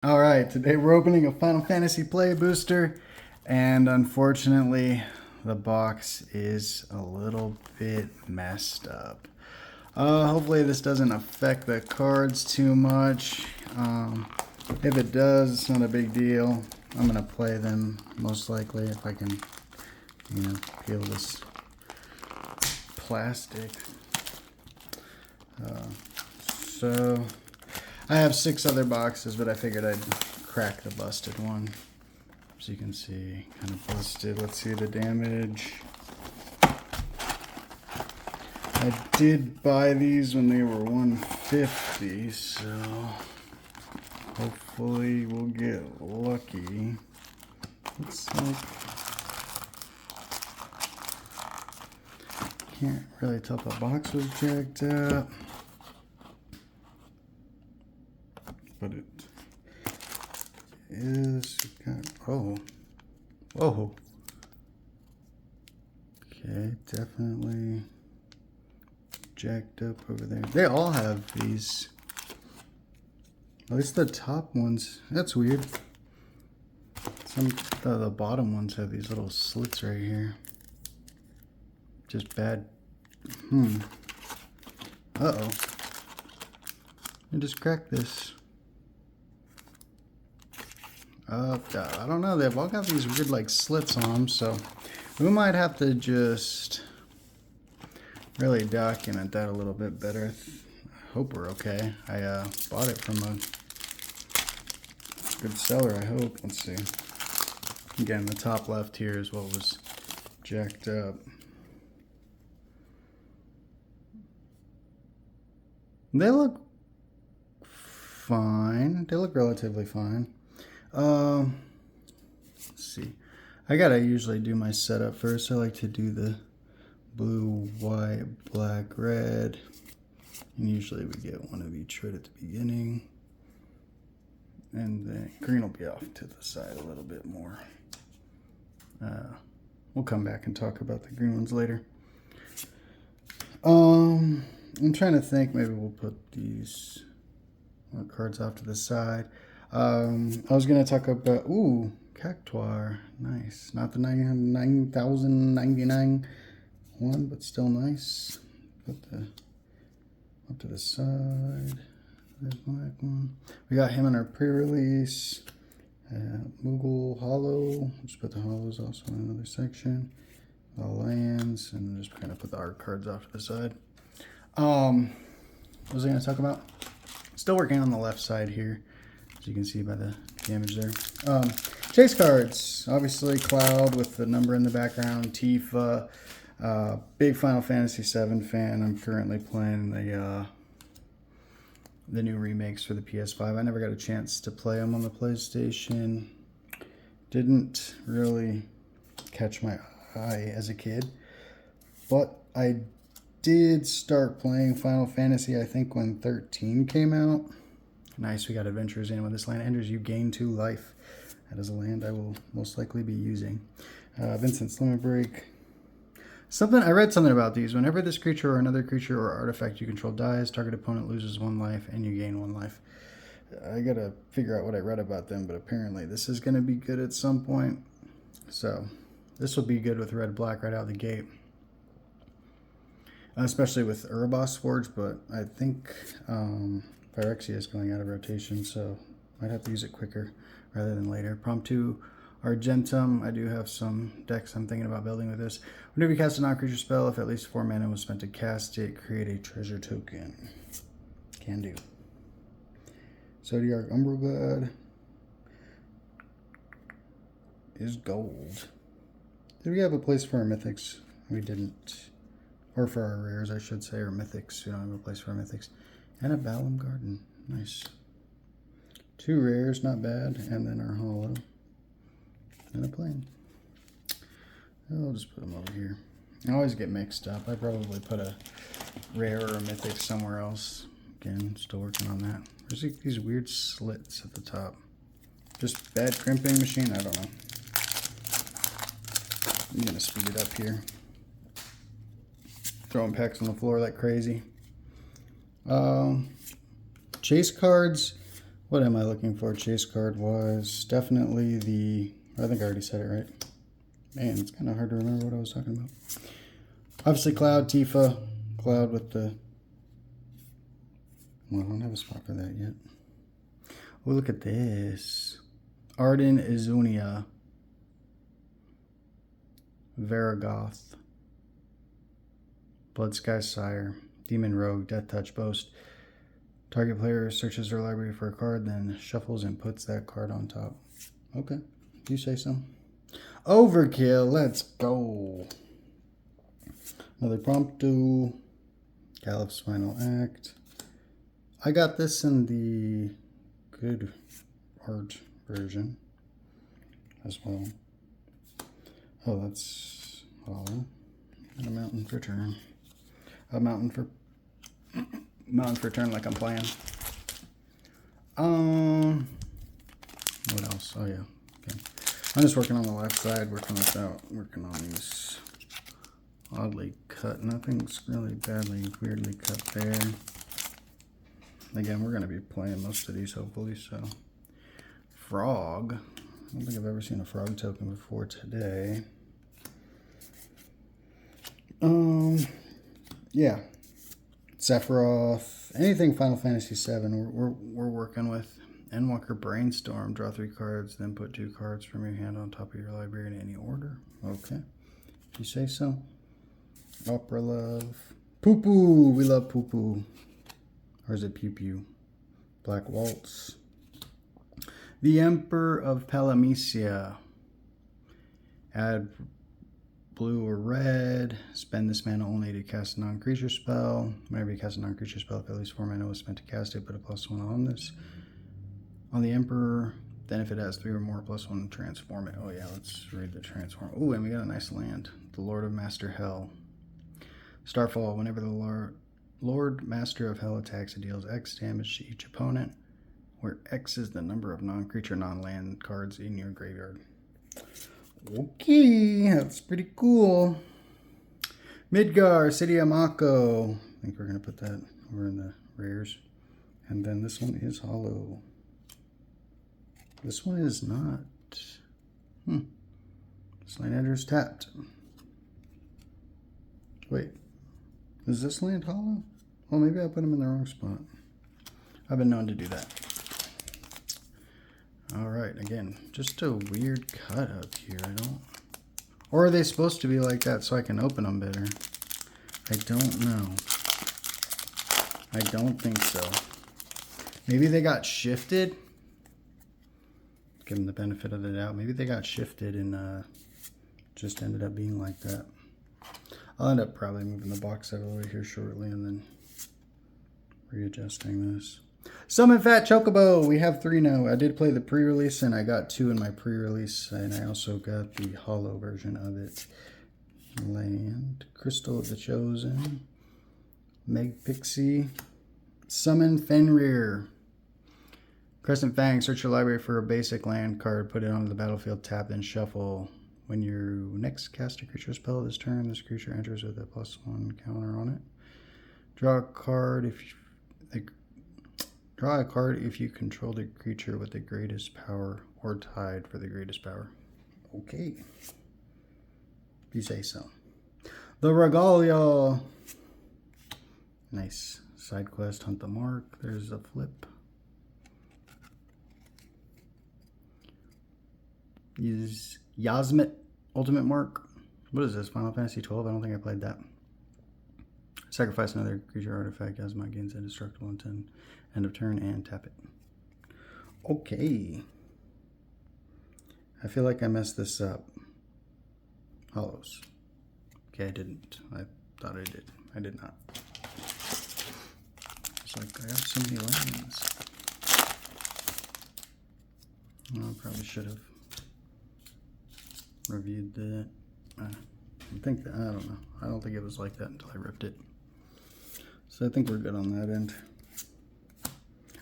All right, today we're opening a Final Fantasy Play Booster, and unfortunately, the box is a little bit messed up. Hopefully this doesn't affect the cards too much. If it does, it's not a big deal. I'm gonna play them most likely if I can, peel this plastic. So I have 6 other boxes, but I figured I'd crack the busted one. As you can see, kind of busted. Let's see the damage. I did buy these when they were $150, so hopefully we'll get lucky. Looks like can't really tell if the box was jacked up, but it is. Oh, whoa. Okay, definitely jacked up over there. They all have these. At least the top ones. That's weird. Some the bottom ones have these little slits right here. Just bad. Uh-oh. I just cracked this. I don't know. They've all got these weird like slits on them, so we might have to just really document that a little bit better. I hope we're okay. I bought it from a good seller, I hope. Let's see. Again, the top left here is what was jacked up. They look fine. They look relatively fine. Let's see. I gotta usually do my setup first. I like to do the blue, white, black, red. And usually we get one of each right at the beginning. And then green will be off to the side a little bit more. We'll come back and talk about the green ones later. I'm trying to think. Maybe we'll put these cards off to the side. I was going to talk about, Cactuar. Nice. Not the 9,099 one, but still nice. Put the up to the side. There's black one. We got him in our pre-release. Moogle Hollow. Just put the hollows also in another section. The lands, and just kind of put the art cards off to the side. What was I going to talk about? Still working on the left side here, as you can see by the damage there. Chase cards. Obviously, Cloud with the number in the background. Tifa. Big Final Fantasy VII fan. I'm currently playing the new remakes for the PS5. I never got a chance to play them on the PlayStation. Didn't really catch my eye as a kid, but I did start playing Final Fantasy, I think, when 13 came out. Nice, we got adventures in. When this land enters, you gain 2 life. That is a land I will most likely be using. Vincent's Limit Break. I read something about these. Whenever this creature or another creature or artifact you control dies, target opponent loses 1 life and you gain 1 life. I gotta figure out what I read about them, but apparently this is gonna be good at some point. So this will be good with red-black right out the gate. Especially with Erebos Forge, but I think Phyrexia is going out of rotation, so might have to use it quicker rather than later. Promptu Argentum. I do have some decks I'm thinking about building with this. Whenever you cast a non-creature spell, if at least 4 mana was spent to cast it, create a treasure token. Can do. Zodiac Umbrelgod is gold. Did we have a place for our mythics? We didn't. Or for our rares, I should say, or mythics. We don't have a place for our mythics. And a Balam Garden. Nice. 2 rares, not bad. And then our hollow. And a plane. I'll just put them over here. I always get mixed up. I probably put a rare or a mythic somewhere else. Again, still working on that. There's like these weird slits at the top. Just bad crimping machine? I don't know. I'm going to speed it up here. Throwing packs on the floor like crazy. Chase cards. What am I looking for chase card wise? Definitely the, I think I already said it right. Man, it's kind of hard to remember what I was talking about. Obviously Cloud, Tifa. Cloud with the, well, I don't have a spot for that yet. Oh, look at this. Arden Izunia. Varagoth. Blood Sky Sire. Demon Rogue. Death Touch Boast. Target player searches their library for a card, then shuffles and puts that card on top. Okay, you say so. Overkill, let's go. Another Prompto. Caliph's Final Act. I got this in the good art version as well. Oh, that's hollow. And a mountain for turn. A mountain for turn like I'm playing. What else? Oh yeah. Okay. I'm just working on the left side, working on these oddly cut. Nothing's really weirdly cut there. Again, we're gonna be playing most of these hopefully, so. Frog. I don't think I've ever seen a frog token before today. Yeah. Sephiroth, anything Final Fantasy VII we're working with. Endwalker Brainstorm, draw 3 cards, then put 2 cards from your hand on top of your library in any order. Okay, if you say so. Opera Love. Poo Poo, we love Poo Poo. Or is it Pew Pew? Black Waltz. The Emperor of Palamecia. Add blue or red. Spend this mana only to cast a non-creature spell. Whenever you cast a non-creature spell, if at least 4 mana was spent to cast it, put a +1 on this. On the Emperor, then if it has 3 or more +1, transform it. Oh yeah, let's read the transform. Oh, and we got a nice land. The Lord of Master Hell. Starfall, whenever the Lord Master of Hell attacks, it deals X damage to each opponent, where X is the number of non-creature, non-land cards in your graveyard. Okay, that's pretty cool. Midgar, City of Mako. I think we're going to put that over in the rares. And then this one is hollow. This one is not. This land enters tapped. Wait, is this land hollow? Well, maybe I put them in the wrong spot. I've been known to do that. Alright, again, just a weird cut up here. I don't... Or are they supposed to be like that so I can open them better? I don't know. I don't think so. Maybe they got shifted? Give them the benefit of the doubt. Maybe they got shifted and just ended up being like that. I'll end up probably moving the box out of the way here shortly and then readjusting this. Summon Fat Chocobo. We have 3 now. I did play the pre-release and I got 2 in my pre-release, and I also got the hollow version of it. Land, Crystal of the Chosen, Meg Pixie, Summon Fenrir, Crescent Fang. Search your library for a basic land card, put it onto the battlefield, tap, then shuffle. When you next cast a creature spell this turn, this creature enters with a +1 counter on it. Draw a card if you control the creature with the greatest power or tied for the greatest power. Okay. If you say so. The Regalia. Nice. Side quest, hunt the mark. There's a flip. Is Yasmit Ultimate Mark. What is this? Final Fantasy 12? I don't think I played that. Sacrifice another creature artifact. Yasmit gains indestructible until end of turn and tap it. Okay. I feel like I messed this up. Hollows. Okay, I didn't. I thought I did. I did not. It's like I have so many lands. I probably should have reviewed that. I don't know. I don't think it was like that until I ripped it. So I think we're good on that end.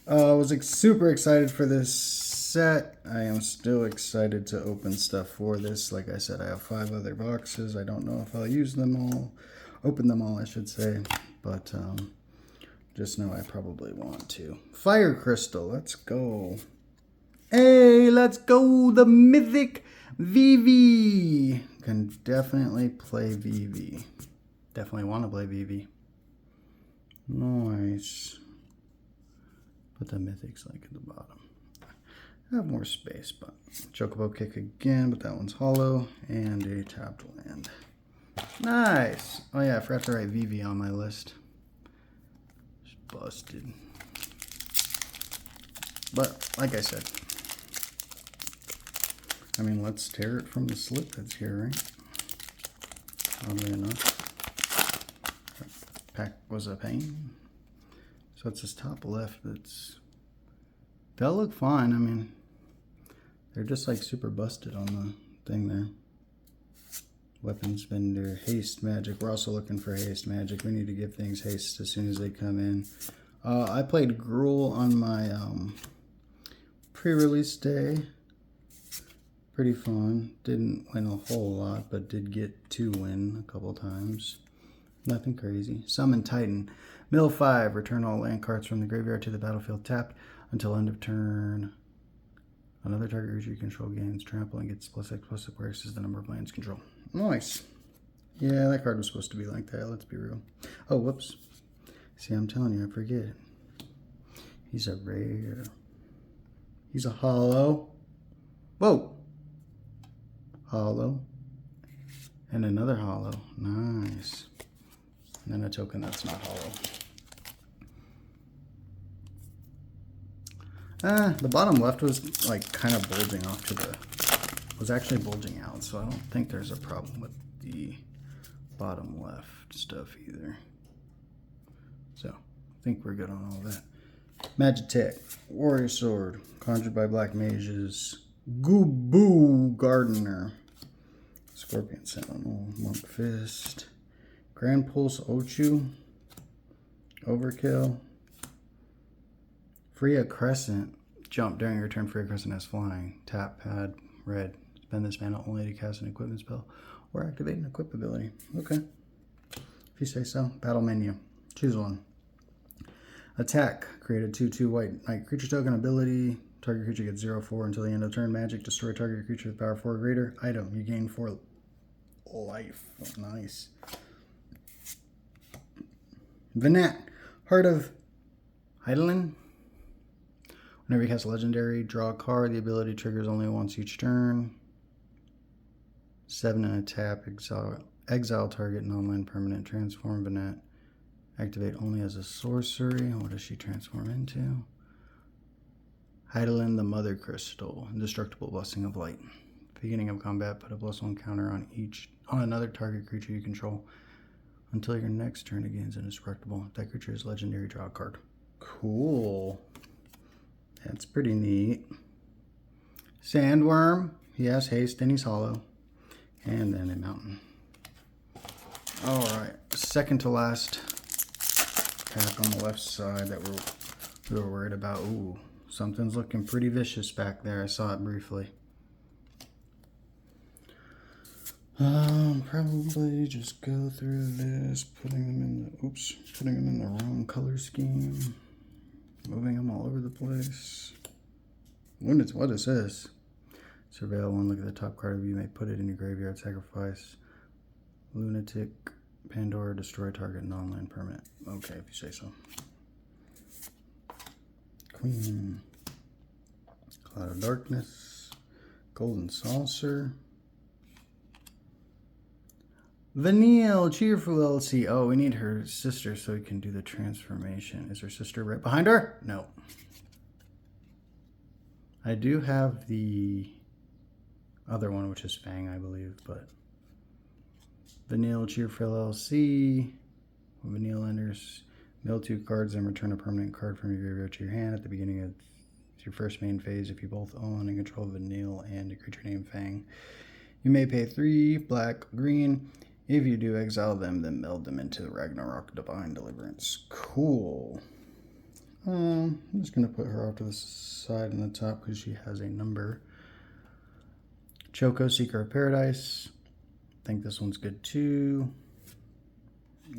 I was super excited for this set. I am still excited to open stuff for this. Like I said, I have 5 other boxes. I don't know if I'll use them all. Open them all, I should say. But Just know I probably want to. Fire Crystal, let's go. Hey, let's go, the Mythic VV. Can definitely play VV. Definitely want to play VV. Nice. Put the Mythics like at the bottom. I have more space, but Chocobo Kick again, but that one's hollow, and a tapped land. Nice. Oh yeah, I forgot to write VV on my list. Just busted. But like I said, I mean, let's tear it from the slip that's here, right? Oddly enough, that pack was a pain. So it's this top left that's. They'll look fine. I mean, they're just like super busted on the thing there. Weapons Vendor, Haste Magic. We're also looking for Haste Magic. We need to give things haste as soon as they come in. I played Gruul on my pre-release day. Pretty fun. Didn't win a whole lot, but did get to win a couple times. Nothing crazy. Summon Titan. Mill 5. Return all land cards from the graveyard to the battlefield tapped until end of turn. Another target creature you control gains trample and gets +X/+X, where X is the number of lands control. Nice. Yeah, that card was supposed to be like that. Let's be real. Oh, whoops. See, I'm telling you, I forget. He's a rare. He's a hollow. Whoa. Hollow. And another hollow. Nice. And then a token that's not hollow. The bottom left was like kind of bulging off to the, was actually bulging out, so I don't think there's a problem with the bottom left stuff either. So, I think we're good on all that. Magitech, Warrior Sword, conjured by Black Mages, Gooboo Gardener, Scorpion Sentinel, Monk Fist, Grand Pulse Ochu, Overkill, Freya Crescent, jump during your turn. Freya Crescent has flying. Tap, pad, red. Spend this mana only to cast an equipment spell or activate an equip ability. Okay. If you say so. Battle menu. Choose one. Attack. Create a 2/2 white knight creature token ability. Target creature gets 0/4 until the end of turn. Magic. Destroy target creature with power 4 or greater. Item. You gain 4 life. Oh, nice. Venat. Heart of Heidelin. Whenever you cast a legendary, draw a card. The ability triggers only once each turn. 7 and a tap. Exile target non-land permanent. Transform Venat. Activate only as a sorcery. What does she transform into? Heidelin the Mother Crystal. Indestructible Blessing of Light. Beginning of combat, put a +1 counter on another target creature you control until your next turn it gains indestructible. If that creature is legendary, draw a card. Cool. That's pretty neat. Sandworm. He has haste and he's hollow. And then a mountain. Alright. Second to last pack on the left side that we were worried about. Ooh. Something's looking pretty vicious back there. I saw it briefly. Probably just go through this, putting them in the wrong color scheme. Moving them all over the place. What is this? Surveil 1, look at the top card of you may put it in your graveyard, sacrifice. Lunatic, Pandora, destroy target non-land permanent. Okay, if you say so. Queen. Cloud of Darkness. Golden Saucer. Vanille, Cheerful LC. Oh, we need her sister so we can do the transformation. Is her sister right behind her? No. I do have the other one, which is Fang, I believe, but Vanille, Cheerful LC. Vanille enters, mill 2 cards and return a permanent card from your graveyard to your hand at the beginning of your first main phase if you both own and control Vanille and a creature named Fang. You may pay 3 black, green. If you do, exile them, then meld them into Ragnarok Divine Deliverance. Cool. I'm just going to put her off to the side in the top because she has a number. Choco, Seeker of Paradise. I think this one's good too.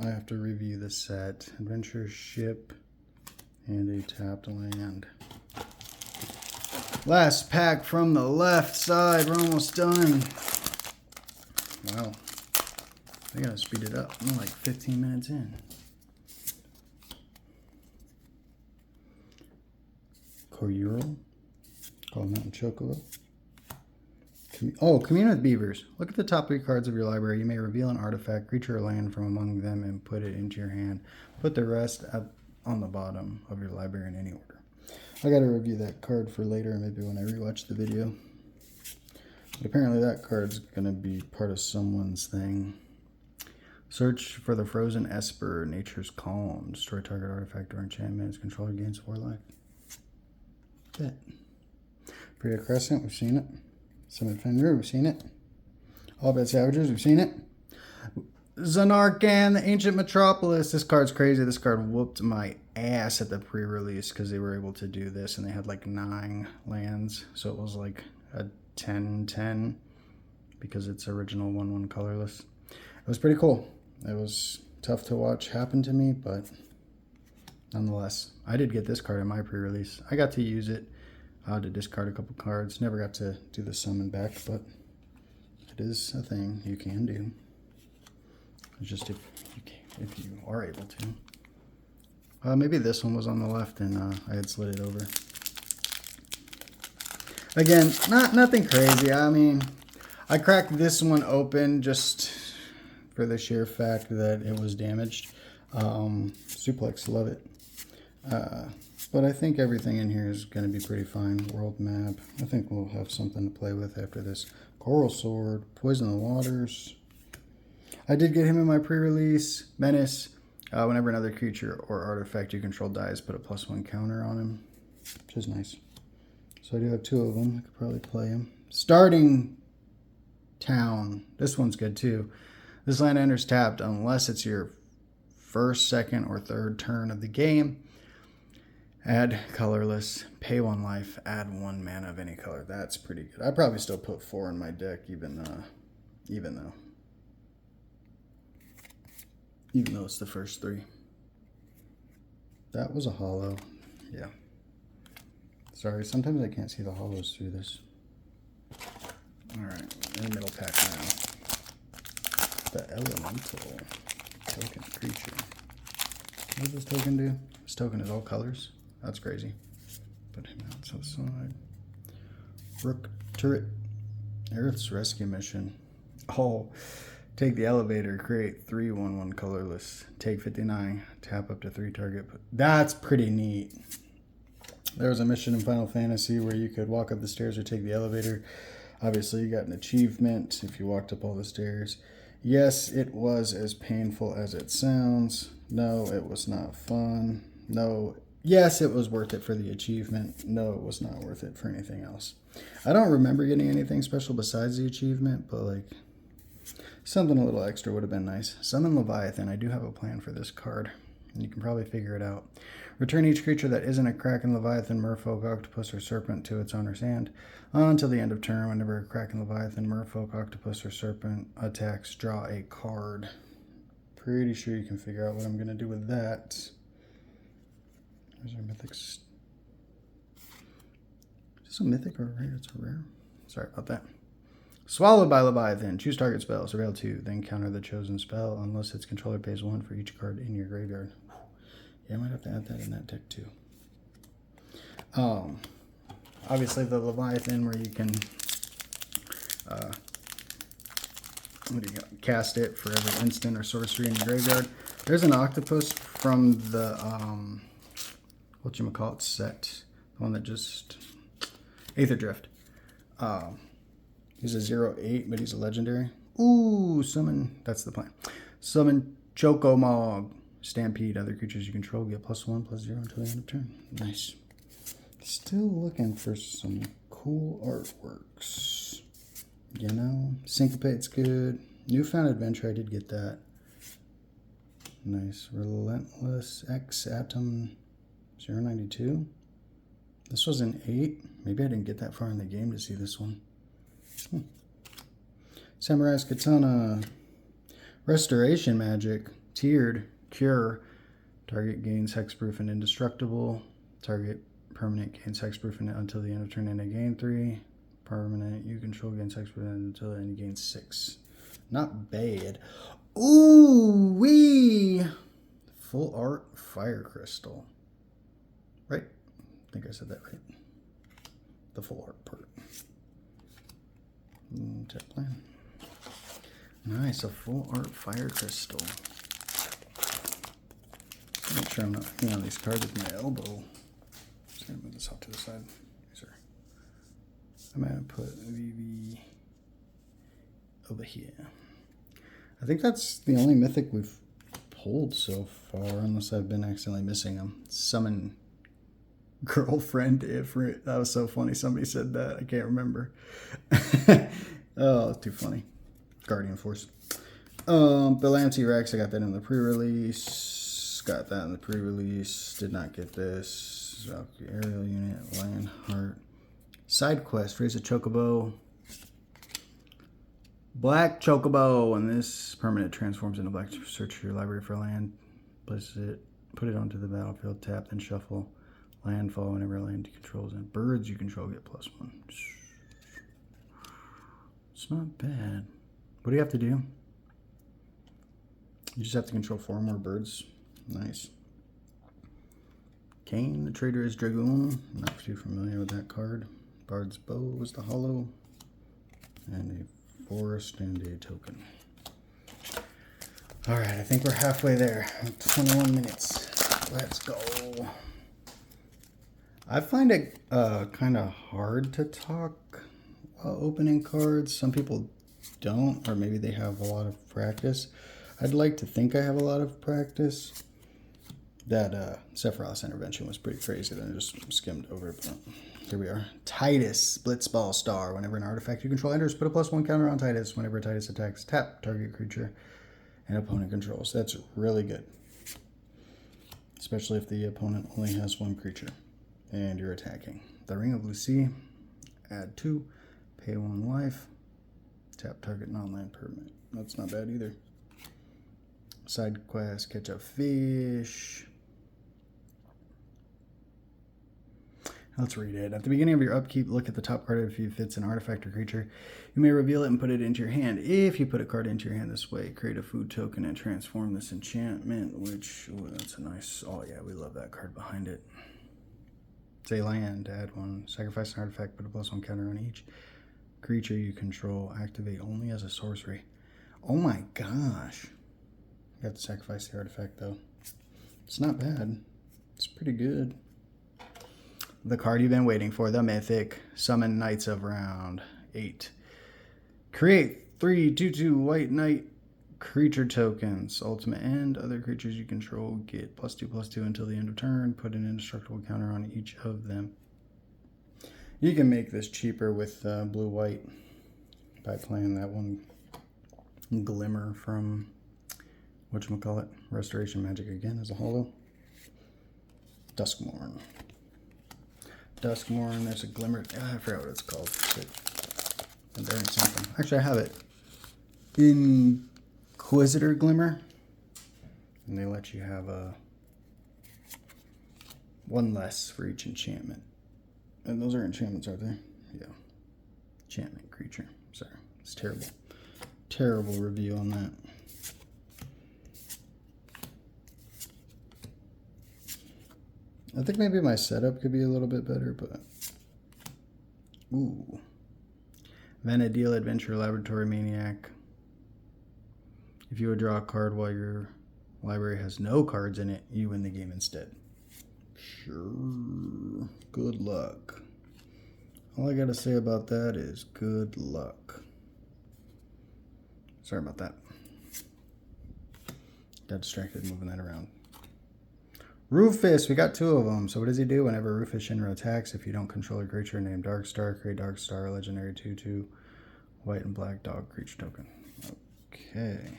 I have to review the set. Adventure Ship. And a tapped land. Last pack from the left side. We're almost done. Wow. I gotta speed it up. I'm like 15 minutes in. Koyuro. Call Mountain Chocobo. Commune with Beavers. Look at the top 3 cards of your library. You may reveal an artifact, creature, or land from among them and put it into your hand. Put the rest on the bottom of your library in any order. I gotta review that card for later, maybe when I rewatch the video. But apparently that card's gonna be part of someone's thing. Search for the Frozen Esper, Nature's Calm. Destroy target artifact or enchantment. Its controller gains 4 life. Bet. Priya Crescent, we've seen it. Summit Fenrir, we've seen it. All Bad Savagers, we've seen it. Zanarkand, the Ancient Metropolis. This card's crazy. This card whooped my ass at the pre-release because they were able to do this and they had like 9 lands. So it was like a 10-10 because it's original 1/1 colorless. It was pretty cool. It was tough to watch happen to me, but nonetheless, I did get this card in my pre-release. I got to use it to discard a couple cards. Never got to do the summon back, but it is a thing you can do. It's just if you are able to. Maybe this one was on the left and I had slid it over. Again, nothing crazy. I mean, I cracked this one open just for the sheer fact that it was damaged. Suplex, love it. But I think everything in here is going to be pretty fine. World map. I think we'll have something to play with after this. Coral Sword, Poison the Waters. I did get him in my pre-release. Menace. Whenever another creature or artifact you control dies, put a +1 counter on him, which is nice. So I do have 2 of them. I could probably play him. Starting Town. This one's good too. This land enters tapped unless it's your first, second, or third turn of the game. Add colorless, pay 1 life, add 1 mana of any color. That's pretty good. I'd probably still put 4 in my deck, even though it's the first 3. That was a hollow. Yeah. Sorry, sometimes I can't see the hollows through this. Alright, in the middle pack now. The Elemental token creature. What does this token do? This token is all colors. That's crazy. Put him out to the side. Rook Turret. Earth's Rescue Mission. Oh, take the elevator. Create 3 1/1 colorless. Take 59. Tap up to 3 target. That's pretty neat. There was a mission in Final Fantasy where you could walk up the stairs or take the elevator. Obviously, you got an achievement if you walked up all the stairs. Yes, it was as painful as it sounds. No, it was not fun. No. Yes, it was worth it for the achievement. No, it was not worth it for anything else. I don't remember getting anything special besides the achievement, but like something a little extra would have been nice. Summon Leviathan. I do have a plan for this card, and you can probably figure it out. Return each creature that isn't a Kraken, Leviathan, Merfolk, Octopus, or Serpent to its owner's hand until the end of turn. Whenever a Kraken, Leviathan, Merfolk, Octopus, or Serpent attacks, draw a card. Pretty sure you can figure out what I'm going to do with that. There's our mythic. Is this a mythic or a rare? It's a rare. Sorry about that. Swallowed by Leviathan. Choose target spell. Surveil 2. Then counter the chosen spell unless its controller pays 1 for each card in your graveyard. Yeah, I might have to add that in that deck too. Obviously the Leviathan where you can cast it for every instant or sorcery in your graveyard. There's an Octopus from the whatchamacallit set. The one that just Aether Drift. He's a 0/8, but he's a legendary. Ooh, summon. That's the plan. Summon Chocomog. Stampede. Other creatures you control get +1/+0 until the end of turn. Nice. Still looking for some cool artworks. You know, Syncopate's good. Newfound Adventure, I did get that. Nice. Relentless X Atom 092. This was an 8. Maybe I didn't get that far in the game to see this one. Samurai's Katana. Restoration Magic. Tiered. Cure. Target gains hexproof and indestructible. Target permanent gains hexproof until the end of turn and they gain 3. Permanent you control gains hexproof until then you gain 6. Not bad. Ooh wee! Full art fire crystal. Right? I think I said that right. The full art part. Tech plan. Nice, a full art fire crystal. Make sure I'm not hanging on these cards with my elbow. Just gonna move this off to the side. Sorry. I'm gonna put VV over here. I think that's the only mythic we've pulled so far, unless I've been accidentally missing them. Summon girlfriend Ifrit. That was so funny. Somebody said that. I can't remember. Oh, it's too funny. Guardian Force. Belamti Rex. I got that in the pre-release. Got that in the pre-release. Did not get this. Valkyrie Aerial Unit. Lionheart. Side quest. Raise a Chocobo. Black Chocobo. And this permanent transforms into black. Search your library for land. Place it. Put it onto the battlefield. Tap. Then shuffle. Landfall whenever land controls. And birds you control get +1. It's not bad. What do you have to do? You just have to control 4 more birds. Nice. Kane, the Traitorous Dragoon. Not too familiar with that card. Bard's Bow is the hollow. And a forest and a token. Alright, I think we're halfway there. 21 minutes. Let's go. I find it kind of hard to talk while opening cards. Some people don't, or maybe they have a lot of practice. I'd like to think I have a lot of practice. That Sephiroth's intervention was pretty crazy. Then I just skimmed over it, but here we are. Titus, Blitzball Star. Whenever an artifact you control enters, put a +1 counter on Titus. Whenever Titus attacks, tap target creature and opponent controls. That's really good. Especially if the opponent only has 1 creature and you're attacking. The Ring of Lucy. Add 2. Pay 1 life. Tap target non-land permanent. That's not bad either. Side quest, catch a fish. Let's read it. At the beginning of your upkeep, look at the top card. If it's an artifact or creature, you may reveal it and put it into your hand. If you put a card into your hand this way, create a food token and transform this enchantment, which, ooh, that's a nice, oh yeah, we love that card behind it. Say land, add 1. Sacrifice an artifact, put a +1 counter on each creature you control. Activate only as a sorcery. Oh my gosh. You have to sacrifice the artifact though. It's not bad. It's pretty good. The card you've been waiting for, the mythic. Summon Knights of Round 8. Create 3 2/2 white knight creature tokens. Ultimate end. Other creatures you control get +2/+2 until the end of turn. Put an indestructible counter on each of them. You can make this cheaper with blue-white by playing that one Glimmer from whatchamacallit, Restoration Magic again as a hollow. Duskmourn. Duskmourn, there's a Glimmer. I forgot what it's called. And there ain't something. Actually, I have it. Inquisitor Glimmer. And they let you have a 1 less for each enchantment. And those are enchantments, aren't they? Yeah. Enchantment creature. Sorry. It's terrible. Terrible review on that. I think maybe my setup could be a little bit better, but... Ooh. Vanadil Adventure Laboratory Maniac. If you would draw a card while your library has no cards in it, you win the game instead. Sure. Good luck. All I gotta say about that is good luck. Sorry about that. Got distracted moving that around. Rufus, we got 2 of them. So what does he do? Whenever Rufus Shinra attacks, if you don't control a creature named Darkstar, create Darkstar, legendary 2/2, white and black dog creature token. Okay.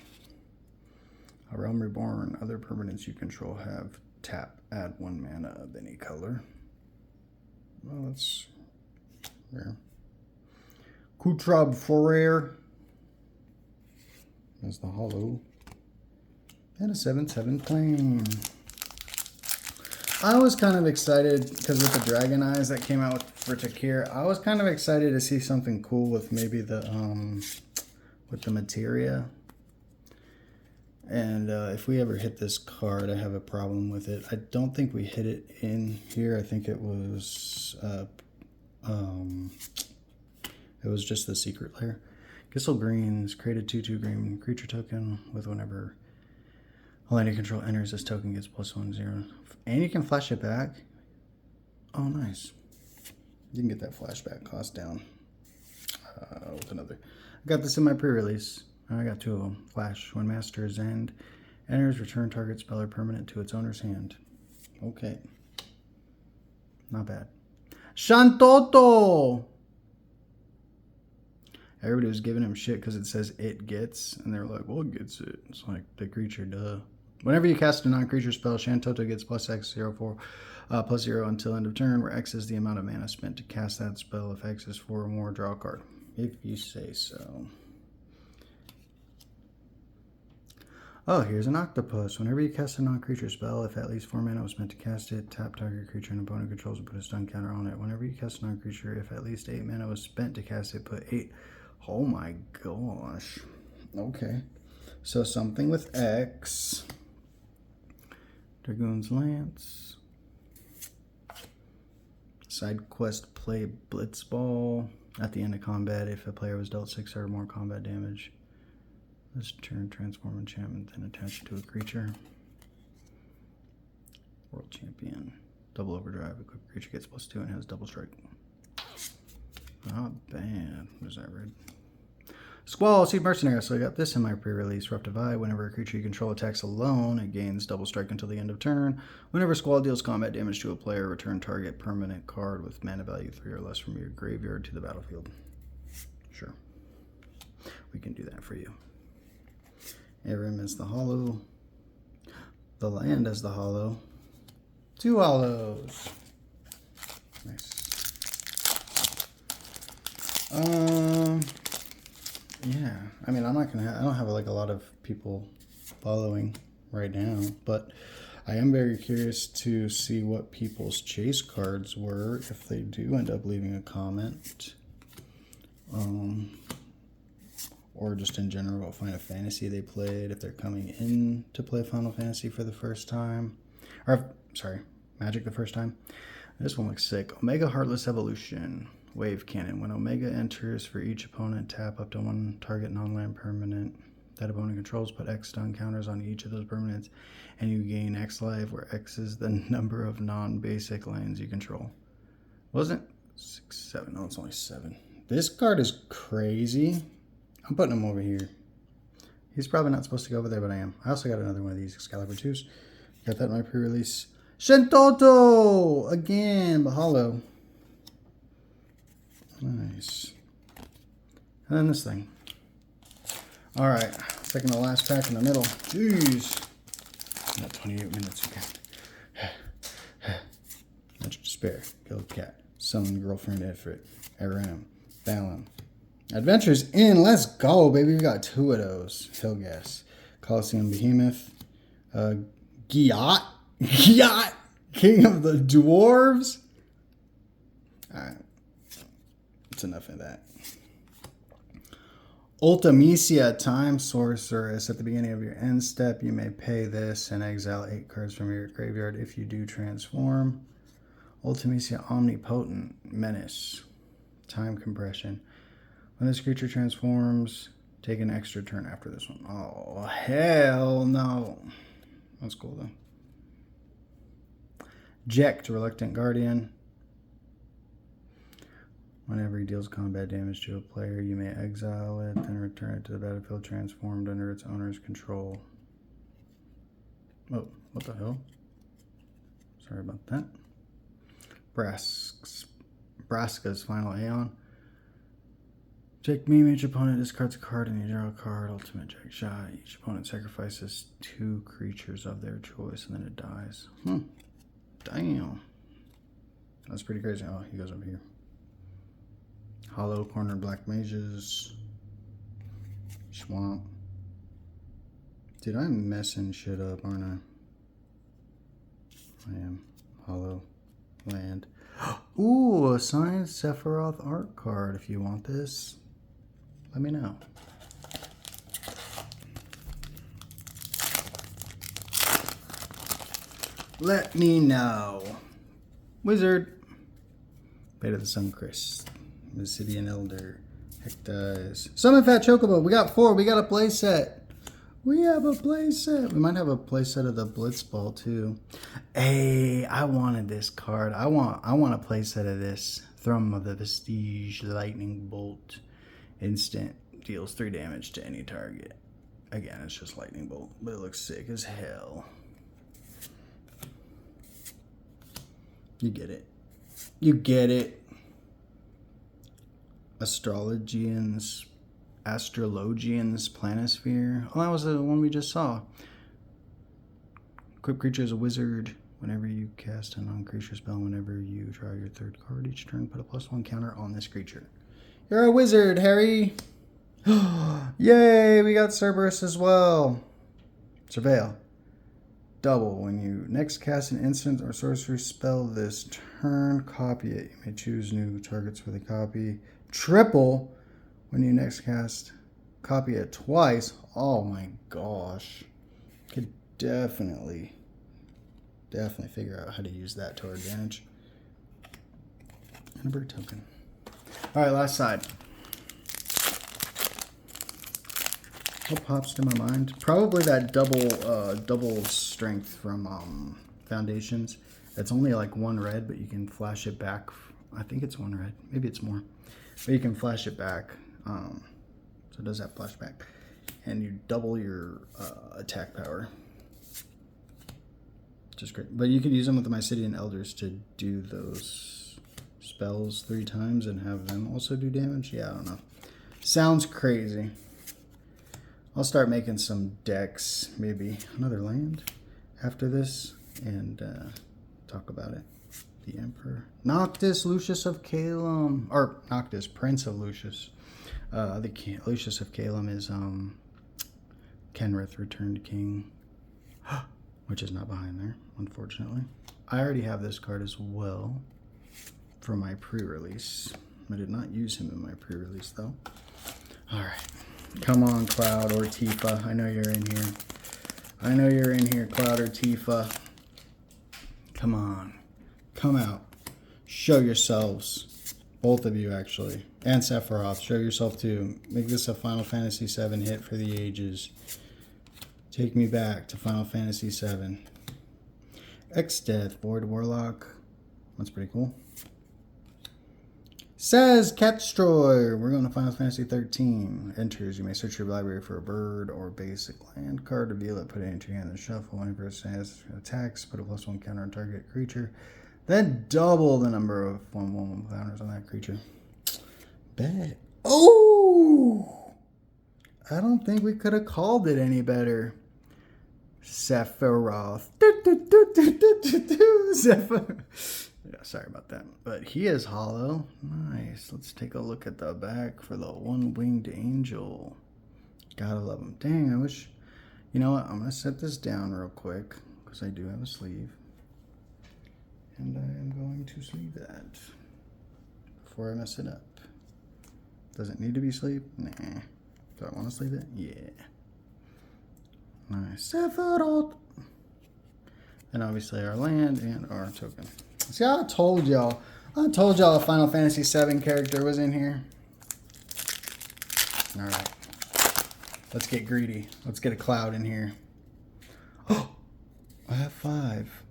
A Realm Reborn. Other permanents you control have tap, add 1 mana of any color. Well, that's rare. Kutrab Forer. That's the hollow. And a 7/7 plane. I was kind of excited because with the Dragon Eyes that came out for Takir, I was kind of excited to see something cool with maybe the with the materia. And if we ever hit this card, I have a problem with it. I don't think we hit it in here. I think it was just the secret layer. Gissel Greens created 2/2 green creature token with whenever a land you control enters, this token gets +1/0. And you can flash it back. Oh, nice. You can get that flashback cost down with another. I got this in my pre-release. I got 2 of them. Flash. When Master's End enters, return target spell or permanent to its owner's hand. Okay. Not bad. Shantoto! Everybody was giving him shit because it says it gets, and they're like, well, it gets it. It's like the creature, duh. Whenever you cast a non-creature spell, Shantoto gets +X04, +0 until end of turn, where X is the amount of mana spent to cast that spell. If X is 4 or more, draw a card. If you say so. Oh, here's an octopus. Whenever you cast a non-creature spell, if at least 4 mana was spent to cast it, tap target creature and opponent controls and put a stun counter on it. Whenever you cast a non-creature, if at least 8 mana was spent to cast it, put 8. Oh my gosh. Okay. So something with X. Dragoon's Lance. Side quest, play Blitzball. At the end of combat, if a player was dealt 6 or more combat damage, this turn transform enchantment, then attach it to a creature. World Champion. Double Overdrive. Equipped creature gets +2 and has double strike. Not bad. What is that read? Squall, Seed Mercenary. So I got this in my pre-release. Eruptive Eye. Whenever a creature you control attacks alone, it gains double strike until the end of turn. Whenever Squall deals combat damage to a player, return target permanent card with mana value 3 or less from your graveyard to the battlefield. Sure. We can do that for you. Arim is the hollow. The land is the hollow. 2 hollows. Nice. Yeah, I mean, I'm not gonna. I don't have like a lot of people following right now, but I am very curious to see what people's chase cards were if they do end up leaving a comment, or just in general what Final Fantasy they played, if they're coming in to play Final Fantasy for the first time, or sorry, Magic the first time. This one looks sick. Omega Heartless Evolution. Wave Cannon. When Omega enters, for each opponent, tap up to 1 target non-land permanent that opponent controls, put X stun counters on each of those permanents, and you gain X life, where X is the number of non-basic lands you control. Wasn't 6, 7? No, it's only 7. This card is crazy. I'm putting him over here. He's probably not supposed to go over there, but I am. I also got another one of these Excalibur 2s. Got that in my pre-release. Shantoto! Again, Mahalo. Nice. And then this thing. Alright, taking the last pack in the middle. Jeez. Not 28 minutes again. Magic Despair. Killed Cat. Summon Girlfriend Ifrit. Aram. Balin. Adventures in. Let's go, baby. We got 2 of those. Hillgas. Coliseum Behemoth. Giat. Giat. King of the Dwarves. Alright. Enough of that. Ultimecia, Time Sorceress. At the beginning of your end step, you may pay this and exile 8 cards from your graveyard if you do transform. Ultimecia, Omnipotent Menace. Time Compression. When this creature transforms, take an extra turn after this one. Oh, hell no. That's cool, though. Jekt, Reluctant Guardian. Whenever he deals combat damage to a player, you may exile it, then return it to the battlefield transformed under its owner's control. Oh, what the hell? Sorry about that. Braska's Final Aeon. Jake meme, each opponent discards a card and you draw a card. Ultimate Jake shot. Each opponent sacrifices 2 creatures of their choice and then it dies. Damn. That's pretty crazy. Oh, he goes over here. Hollow Corner Black Mages. Swamp. Dude, I'm messing shit up, aren't I? I am. Hollow land. Ooh, a signed Sephiroth art card. If you want this, let me know. Let me know. Wizard. Beta the Suncrest. Obsidian Elder. Hectize. Summon Fat Chocobo. We got 4. We got a playset. We have a playset. We might have a playset of the Blitzball too. Hey, I wanted this card. I want a playset of this. Thrum of the Vestige Lightning Bolt. Instant. Deals 3 damage to any target. Again, it's just Lightning Bolt, but it looks sick as hell. You get it. You get it. Astrologians Planisphere. Oh, that was the one we just saw. Equip creature is a wizard. Whenever you cast a non-creature spell, whenever you draw your 3rd card each turn, put a +1 counter on this creature. You're a wizard, Harry. Yay, we got Cerberus as well. Surveil. Double. When you next cast an instant or sorcery spell this turn, copy it. You may choose new targets for the copy. Triple. When you next cast, copy it twice. Oh my gosh. Could definitely figure out how to use that to our advantage. And a bird token. Alright, last side. What pops to my mind? Probably that double strength from Foundations. It's only like 1 red, but you can flash it back. I think it's 1 red. Maybe it's more. But you can flash it back. So it does that flashback. And you double your attack power. Just great. But you could use them with the Mysidian Elders to do those spells 3 times and have them also do damage. Yeah, I don't know. Sounds crazy. I'll start making some decks, maybe another land after this, and talk about it. The Emperor. Noctis, Lucius of Calum. Or Noctis, Prince of Lucius. Lucius of Calum is Kenrith, Returned King. Which is not behind there, unfortunately. I already have this card as well for my pre-release. I did not use him in my pre-release, though. Alright. Come on, Cloud or Tifa. I know you're in here. I know you're in here, Cloud or Tifa. Come on. Come out. Show yourselves. Both of you, actually. And Sephiroth. Show yourself, too. Make this a Final Fantasy VII hit for the ages. Take me back to Final Fantasy VII. X-Death. Void Warlock. That's pretty cool. Says Catstroy. We're going to Final Fantasy 13. Enters. You may search your library for a bird or basic land card. Reveal it. Put it into your hand and shuffle. Whenever it says attacks, put a +1 counter on target creature. Then double the number of 1/1 counters on that creature. Bet. Oh! I don't think we could have called it any better. Sephiroth. Sephiroth. Yeah, sorry about that. But he is hollow. Nice. Let's take a look at the back for the one-winged angel. Gotta love him. Dang, I wish... You know what? I'm going to set this down real quick because I do have a sleeve. And I am going to sleeve that before I mess it up. Does it need to be sleeved? Nah. Do I want to sleeve it? Yeah. Nice. Sephiroth. And obviously our land and our token. See, I told y'all a Final Fantasy VII character was in here. Alright. Let's get greedy. Let's get a Cloud in here. Oh! I have 5.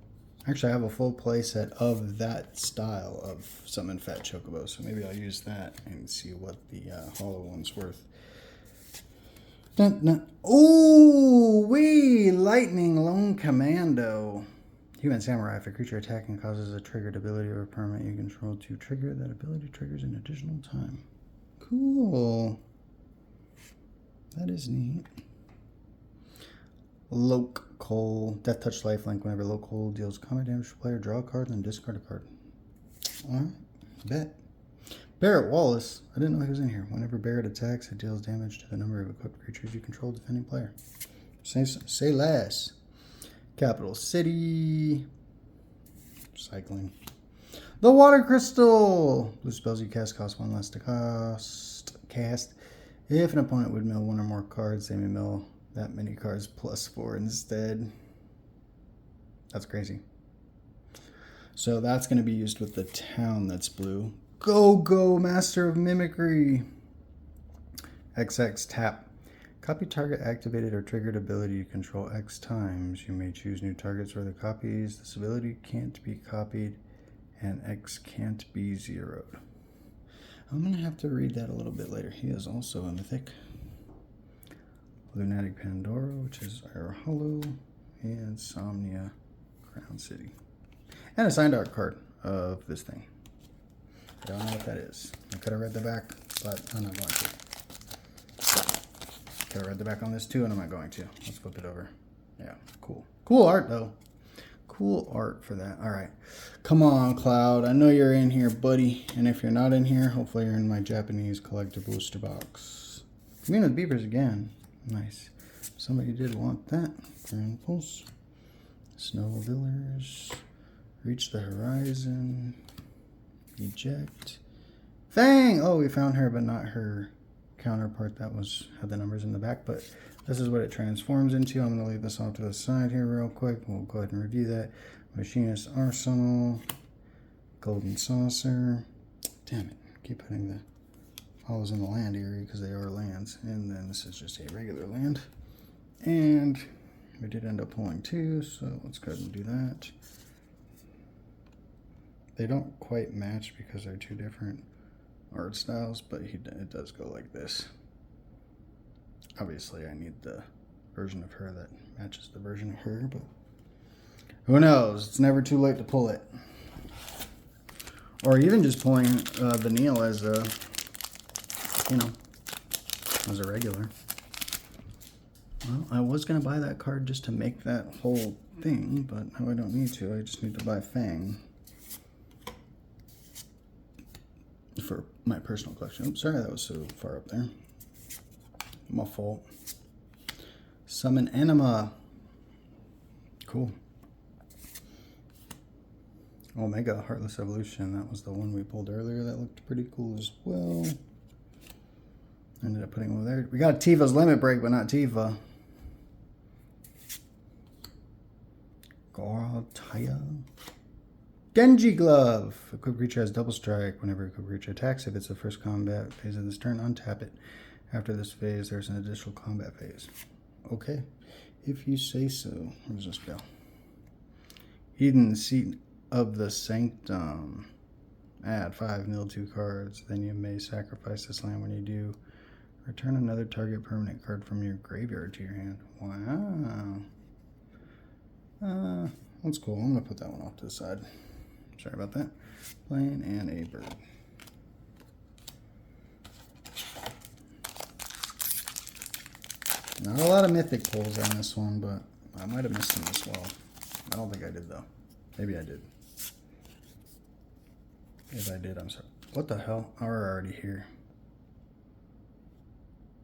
Actually, I have a full playset of that style of Summon Fat Chocobo, so maybe I'll use that and see what the hollow one's worth. Dun, dun. Ooh, wee! Lightning Lone Commando. Human Samurai. If a creature attacking causes a triggered ability or a permanent you control to trigger, that ability triggers an additional time. Cool. That is neat. Loke Cole. Death Touch Lifelink. Whenever Loke Cole deals combat damage to player, draw a card and then discard a card. Alright. Bet. Barrett Wallace. I didn't know he was in here. Whenever Barrett attacks, it deals damage to the number of equipped creatures you control defending player. Say less. Capital City. Cycling. The Water Crystal! Blue spells you cast cost 1 less to cast. If an opponent would mill 1 or more cards, they may mill that many cards plus 4 instead. That's crazy. So that's going to be used with the town that's blue. Go, Master of Mimicry. XX tap. Copy target activated or triggered ability you control X times. You may choose new targets for the copies. This ability can't be copied and X can't be zeroed. I'm going to have to read that a little bit later. He is also a mythic. Lunatic Pandora, which is our Hollow, and Somnia Crown City. And a signed art card of this thing. I don't know what that is. I could have read the back, but I'm not going to. Could have read the back on this too, and I'm not going to. Let's flip it over. Yeah, cool. Cool art, though. Cool art for that. All right. Come on, Cloud. I know you're in here, buddy. And if you're not in here, hopefully you're in my Japanese collector booster box. Coming with Beavers again. Nice. Somebody did want that. Grand Pulse. Snow Villers. Reach the Horizon. Eject. Fang! Oh, we found her, but not her counterpart that had the numbers in the back. But this is what it transforms into. I'm going to leave this off to the side here real quick. We'll go ahead and review that. Machinist Arsenal. Golden Saucer. Damn it. Keep putting the hollows in the land area because they are lands. And then this is just a regular land. And we did end up pulling 2, so let's go ahead and do that. They don't quite match because they're 2 different art styles, but it does go like this. Obviously, I need the version of her that matches the version of her, but who knows? It's never too late to pull it. Or even just pulling the Neil as a, as a regular. Well, I was going to buy that card just to make that whole thing, but now I don't need to. I just need to buy Fang for my personal collection. Oops, sorry that was so far up there. My fault. Summon Anima. Cool. Omega Heartless Evolution. That was the one we pulled earlier. That looked pretty cool as well. Ended up putting over there. We got Tifa's Limit Break, but not Tifa. Gortaya. Genji Glove. Equipped creature has double strike. Whenever equipped creature attacks, if it's the first combat phase of this turn, untap it. After this phase, there's an additional combat phase. Okay. If you say so. Where does this go? Hidden Seat of the Sanctum. Add 5, mill 2 cards. Then you may sacrifice this land. When you do, return another target permanent card from your graveyard to your hand. Wow. That's cool. I'm going to put that one off to the side. Sorry about that. Plane and a bird. Not a lot of mythic pulls on this one, but I might have missed them as well. I don't think I did, though. Maybe I did. If I did, I'm sorry. What the hell? Oh, we're already here.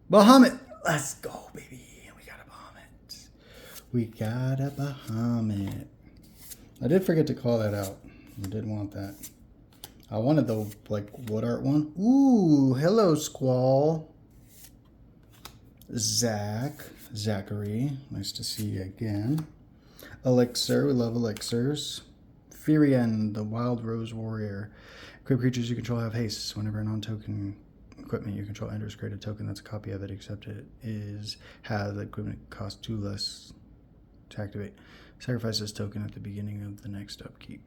Bahamut! Let's go, baby. We got a Bahamut. We got a Bahamut. I did forget to call that out. I did want that. I wanted the, wood art one. Ooh, hello, Squall. Zachary. Nice to see you again. Elixir. We love elixirs. Firian, the Wild Rose Warrior. Equipped creatures you control have haste. Whenever a non-token equipment you control enters, create a token that's a copy of it, except it has the equipment cost 2 less to activate. Sacrifice this token at the beginning of the next upkeep.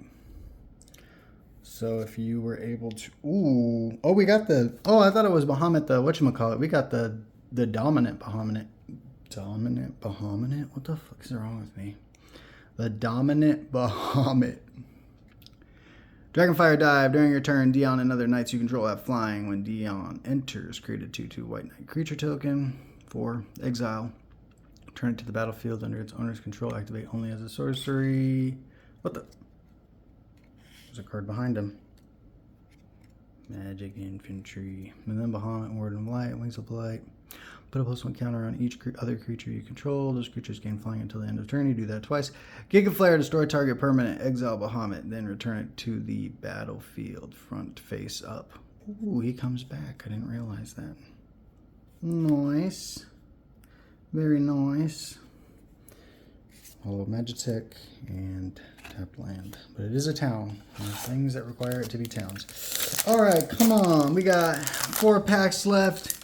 So if you were able to... Ooh. Oh, we got the... Oh, I thought it was Bahamut, the... Whatchamacallit. We got the dominant Bahamut. Dominant Bahamut? What the fuck is wrong with me? The dominant Bahamut. Dragonfire Dive. During your turn, Dion and other knights you control have flying. When Dion enters, create a 2/2 white knight creature token. 4. Exile. Turn it to the battlefield under its owner's control. Activate only as a sorcery. What the... There's a card behind him. Magic Infantry. And then Bahamut, Word of Light, Wings of Light. Put a +1 counter on each other creature you control. Those creatures gain flying until the end of turn. You do that twice. Giga Flare, destroy target permanent, exile Bahamut, then return it to the battlefield, front face up. Ooh, he comes back. I didn't realize that. Nice. Very nice. Hollow Magitech and tap land. But it is a town. There's things that require it to be towns. Alright, come on. We got 4 packs left.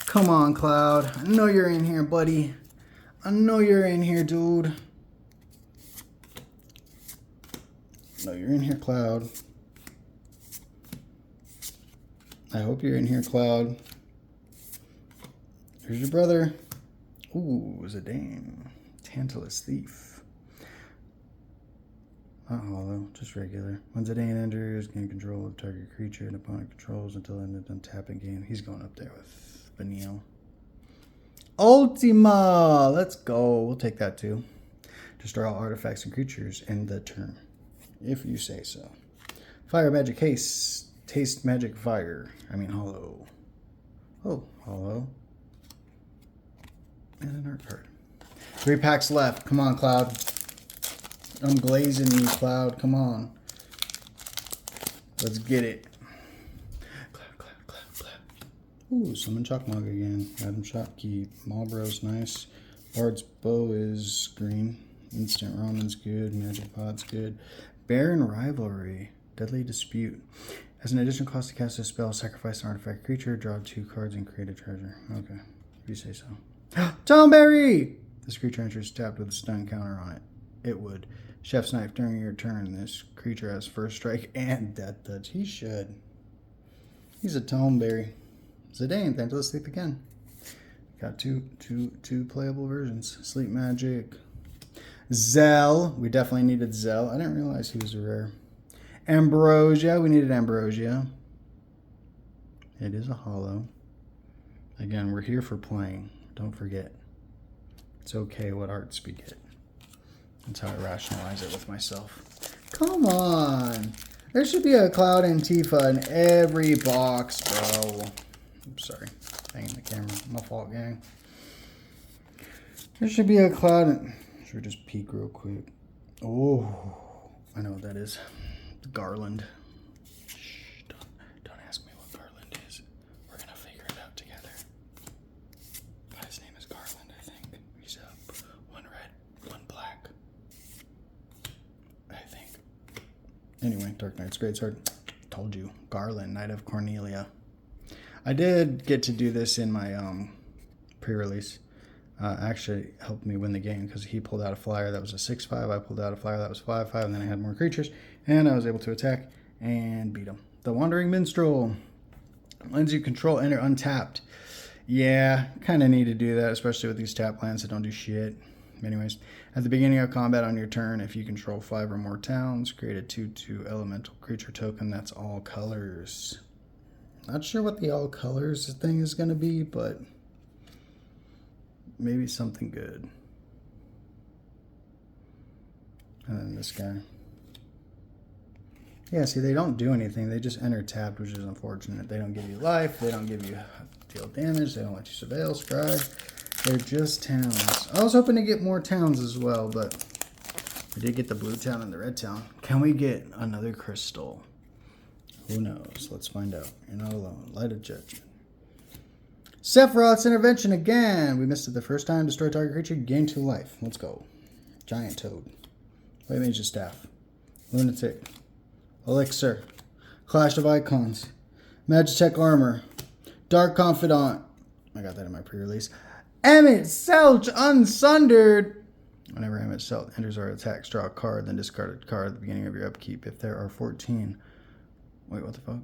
Come on, Cloud. I know you're in here, buddy. I know you're in here, dude. No, you're in here, Cloud. I hope you're in here, Cloud. Here's your brother. Ooh, Zidane. Tantalus Thief. Not hollow, just regular. When Zidane enters, gain control of target creature and opponent controls until end of untapping game. He's going up there with Benil. Ultima! Let's go. We'll take that too. Destroy all artifacts and creatures in the turn, if you say so. Fire Magic Haste. Taste Magic Fire. I mean hollow. Oh, hollow. And an art card. 3 packs left. Come on, Cloud. I'm glazing you, Cloud. Come on. Let's get it. Cloud. Ooh, summon Chalkmog again. Adam Shopkeep. Marlboro's nice. Bard's Bow is green. Instant Ramen's good. Magic Pod's good. Baron Rivalry. Deadly Dispute. As an additional cost to cast a spell, sacrifice an artifact creature, draw 2 cards, and create a treasure. Okay, if you say so. Tomberry! This creature enters tapped with a stun counter on it. It would. Chef's Knife, during your turn, this creature has first strike and death touch. He should. He's a Tomberry. Zidane, Tantalus Thief again. Got two playable versions. Sleep Magic. Zell. We definitely needed Zell. I didn't realize he was a rare. Ambrosia. We needed Ambrosia. It is a hollow. Again, we're here for playing. Don't forget. It's okay what arts we get. That's how I rationalize it with myself. Come on. There should be a Cloud Antifa in every box, bro. I'm sorry. Banging the camera. My fault, gang. There should be a Cloud... Should we just peek real quick? Oh, I know what that is. Garland. Shh, don't ask me what Garland is. We're gonna figure it out together. But his name is Garland, I think. He's up. 1 red, 1 black. I think. Anyway, Dark Knight's Greatsword. Told you. Garland, Knight of Cornelia. I did get to do this in my pre-release. Actually helped me win the game because he pulled out a flyer that was a 6/5. I pulled out a flyer that was 5/5, and then I had more creatures, and I was able to attack and beat him. The Wandering Minstrel. Lands you control enter untapped. Yeah, kind of need to do that, especially with these tap lands that don't do shit. Anyways, at the beginning of combat on your turn, if you control 5 or more towns, create a 2/2 elemental creature token that's all colors. Not sure what the all colors thing is going to be, but maybe something good. And then this guy. Yeah, see, they don't do anything. They just enter tapped, which is unfortunate. They don't give you life. They don't give you deal damage. They don't let you surveil, scribe. They're just towns. I was hoping to get more towns as well, but we did get the blue town and the red town. Can we get another crystal? Who knows? Let's find out. You're not alone. Light of Judgment. Sephiroth's Intervention again. We missed it the first time. Destroy target creature. Gain 2 life. Let's go. Giant Toad. White Mage's Staff. Lunatic. Elixir. Clash of Icons. Magitech Armor. Dark Confidant. I got that in my pre-release. Emmett Selch Unsundered. Whenever Emmett Selch enters our attacks, draw a card, then discard a card at the beginning of your upkeep. If there are 14... Wait, what the fuck?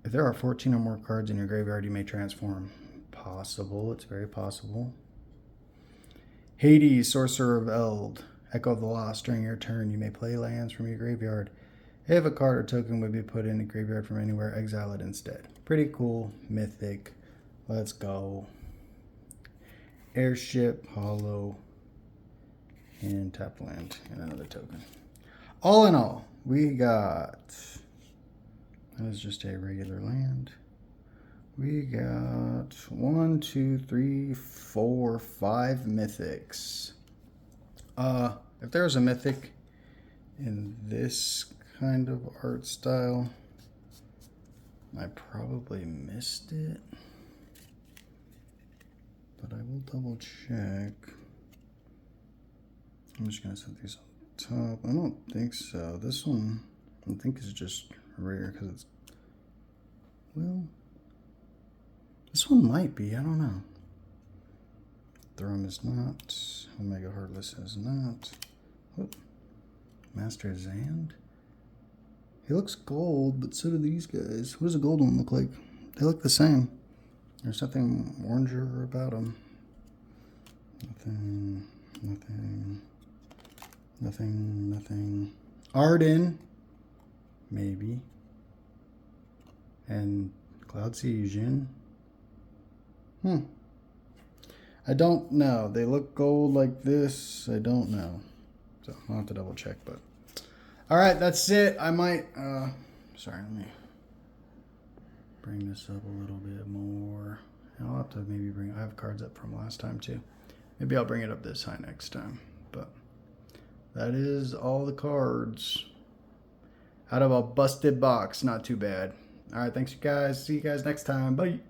If there are 14 or more cards in your graveyard, you may transform. Possible. It's very possible. Hades, Sorcerer of Eld. Echo of the Lost. During your turn, you may play lands from your graveyard. If a card or token would be put in the graveyard from anywhere, exile it instead. Pretty cool. Mythic. Let's go. Airship, Hollow, and tap land, and another token. All in all, we got... That is just a regular land. We got 1, 2, 3, 4, 5 mythics. If there's a mythic in this kind of art style, I probably missed it. But I will double check. I'm just gonna set these on top. I don't think so. This one I think is just rare because it's, well, this one might be, I don't know. Thrum is not. Omega Heartless is not. Whoop. Master Zand. He looks gold, but so do these guys. What does a gold one look like? They look the same. There's nothing oranger about them. Nothing, nothing, nothing, nothing. Arden, maybe. And Cloudsea Jin. I don't know. They look gold like this. I don't know. So I'll have to double check, but. All right, that's it. I might, sorry, let me bring this up a little bit more. I'll have to maybe I have cards up from last time too. Maybe I'll bring it up this high next time. But that is all the cards out of a busted box. Not too bad. All right, thanks you guys. See you guys next time. Bye.